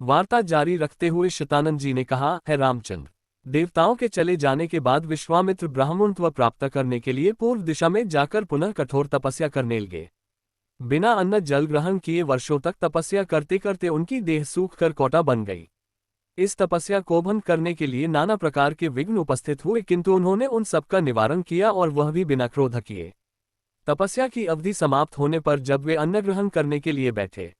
वार्ता जारी रखते हुए शतानंद जी ने कहा, है रामचंद्र, देवताओं के चले जाने के बाद विश्वामित्र ब्राह्मणत्व प्राप्त करने के लिए पूर्व दिशा में जाकर पुनः कठोर तपस्या करने लगे। बिना अन्न जल ग्रहण किए वर्षों तक तपस्या करते करते उनकी देह सूख कर कोटा बन गई। इस तपस्या को भंग करने के लिए नाना प्रकार के विघ्न उपस्थित हुए, किंतु उन्होंने उन सबका निवारण किया और वह भी बिना क्रोध किए। तपस्या की अवधि समाप्त होने पर जब वे अन्न ग्रहण करने के लिए बैठे,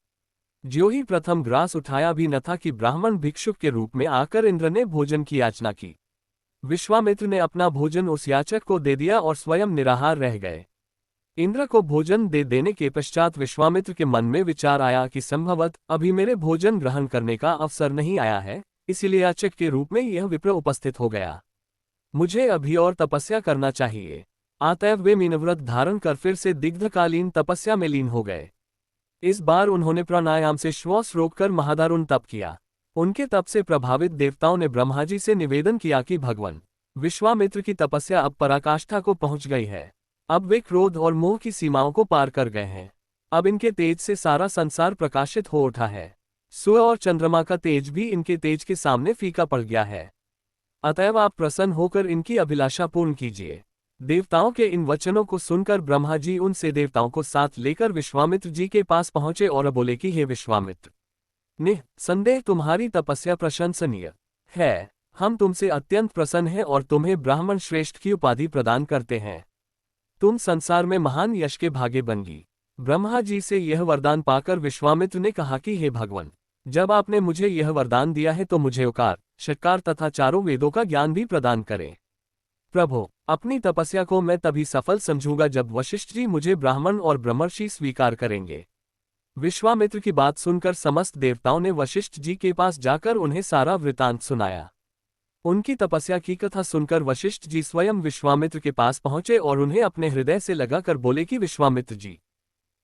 ज्यों ही प्रथम ग्रास उठाया भी न था कि ब्राह्मण भिक्षुक के रूप में आकर इंद्र ने भोजन की याचना की। विश्वामित्र ने अपना भोजन उस याचक को दे दिया और स्वयं निराहार रह गए। इंद्र को भोजन दे देने के पश्चात विश्वामित्र के मन में विचार आया कि संभवत अभी मेरे भोजन ग्रहण करने का अवसर नहीं आया है, इसलिए याचक के रूप में यह विप्र उपस्थित हो गया। मुझे अभी और तपस्या करना चाहिए। अतएव वे मीनव्रत धारण कर फिर से दिग्धकालीन तपस्या में लीन हो गए। इस बार उन्होंने प्राणायाम से श्वास रोककर महादारुण तप किया। उनके तप से प्रभावित देवताओं ने ब्रह्मा जी से निवेदन किया कि भगवान, विश्वामित्र की तपस्या अब पराकाष्ठा को पहुंच गई है। अब वे क्रोध और मोह की सीमाओं को पार कर गए हैं। अब इनके तेज से सारा संसार प्रकाशित हो उठा है। सूर्य और चंद्रमा का तेज भी इनके तेज के सामने फीका पड़ गया है। अतएव आप प्रसन्न होकर इनकी अभिलाषा पूर्ण कीजिए। देवताओं के इन वचनों को सुनकर ब्रह्मा जी उनसे देवताओं को साथ लेकर विश्वामित्र जी के पास पहुंचे और बोले कि हे विश्वामित्र, निःसंदेह तुम्हारी तपस्या प्रशंसनीय है। हम तुमसे अत्यंत प्रसन्न हैं और तुम्हें ब्राह्मण श्रेष्ठ की उपाधि प्रदान करते हैं। तुम संसार में महान यश के भागे बनेगी। ब्रह्मा जी से यह वरदान पाकर विश्वामित्र ने कहा कि हे भगवान, जब आपने मुझे यह वरदान दिया है तो मुझे उकार, षट्कार तथा चारों वेदों का ज्ञान भी प्रदान करें। प्रभु, अपनी तपस्या को मैं तभी सफल समझूंगा जब वशिष्ठ जी मुझे ब्राह्मण और ब्रह्मर्षि स्वीकार करेंगे। विश्वामित्र की बात सुनकर समस्त देवताओं ने वशिष्ठ जी के पास जाकर उन्हें सारा वृतांत सुनाया। उनकी तपस्या की कथा सुनकर वशिष्ठ जी स्वयं विश्वामित्र के पास पहुंचे और उन्हें अपने हृदय से लगाकर बोले कि विश्वामित्र जी,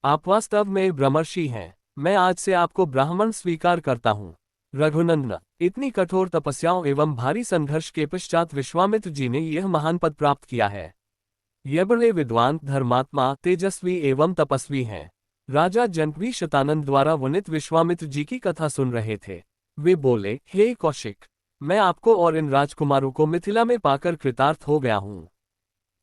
आप वास्तव में ब्रह्मर्षि हैं। मैं आज से आपको ब्राह्मण स्वीकार करता हूँ। रघुनंदन, इतनी कठोर तपस्याओं एवं भारी संघर्ष के पश्चात विश्वामित्र जी ने यह महान पद प्राप्त किया है। ये बड़े विद्वान, धर्मात्मा, तेजस्वी एवं तपस्वी हैं। राजा जनक भी शतानंद द्वारा वर्णित विश्वामित्र जी की कथा सुन रहे थे। वे बोले, हे कौशिक, मैं आपको और इन राजकुमारों को मिथिला में पाकर कृतार्थ हो गया हूँ।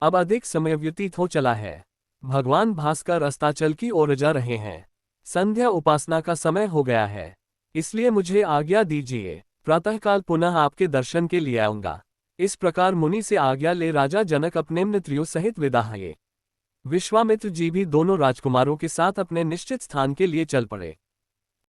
अब अधिक समय व्यतीत हो चला है। भगवान भास्कर अस्ताचल की ओर जा रहे हैं। संध्या उपासना का समय हो गया है, इसलिए मुझे आज्ञा दीजिए। प्रातःकाल पुनः आपके दर्शन के लिए आऊंगा। इस प्रकार मुनि से आज्ञा ले राजा जनक अपने मंत्रियों सहित विदा हुए। विश्वामित्र जी भी दोनों राजकुमारों के साथ अपने निश्चित स्थान के लिए चल पड़े।